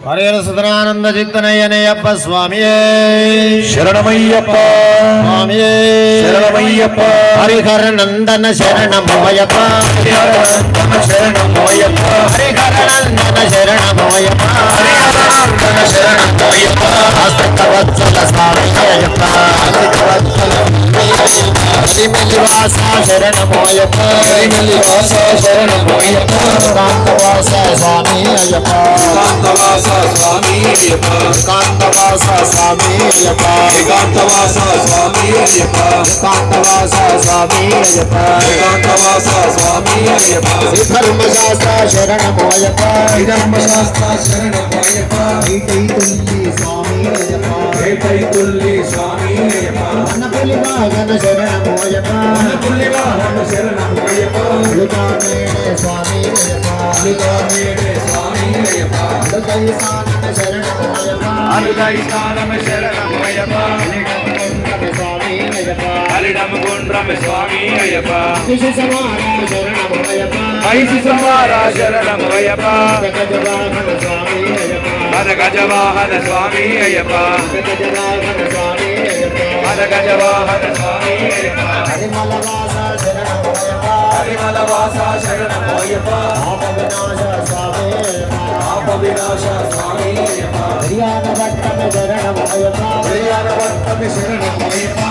హరిహర సుధనానంద చిత్తనయ్యనయ్యప్ప స్వామియే శరణమయ్యప్ప స్వామియే శరణమయ్యప్ప హరిహర నందన శరణమోయప్ప శరణమయ్యప్ప హరిహర నందన శరణమోయప్ప హరిహర శరణమయ్యప్ప హస్తవత్సల స్వామియప్ప హరిమిలివాస శరణమోయప్ప హరిమిలివాస శరణమయ్యప్ప కాంతవాస స్వామి అయ్యప్ప కాంతవాస స్వామి అయ్యప్ప కాంతవాస స్వామి అయ్యప్ప ఏకాంతవాస స్వామి అయ్యప్ప కాంతవాస స్వామి అయ్యప్ప ఏకాంతవాస స్వామి అయ్యప్ప ధర్మశాస్త్ర శరణమోయప్ప ధర్మశాస్త్ర శరణమయ్యప్ప ఈటైతుల్లి స్వామి అయ్యప్ప ఏకైతుల్లి స్వామి అయ్యప్ప అన్నపులి వాహన శరణమోయప్ప అన్నపులి వాహన శరణమయ్యప్ప అలుకానేడే స్వామి అయ్యప్ప అలుకానేడే స్వామి అయ్యప్ప అలుకైసానన శరణమోయప్ప అలుకైసానమ శరణమయ్యప్ప స్వామి అయ్యప్ప హరిడమగుండ్రమ స్వామి అయ్యప్ప శిశు సమాన శరణమోయప్ప ఐసి సంహార శరణమయ్యప్ప గజవాహన స్వామి అయ్యప్ప గజవాహన స్వామి అయ్యప్ప గజవాహన స్వామి అయ్యప్ప గజవాహన స్వామి అయ్యప్ప హరిమలవాస శరణమోయప్ప హరిమలవాస శరణమయ్యప్ప ఆపవినాశ స్వామి అయ్యప్ప ఆపవినాశ స్వామి అయ్యప్ప హరియాణ భట్టమ శరణమోయప్ప హరియాణ భట్టమ శరణమయ్యప్ప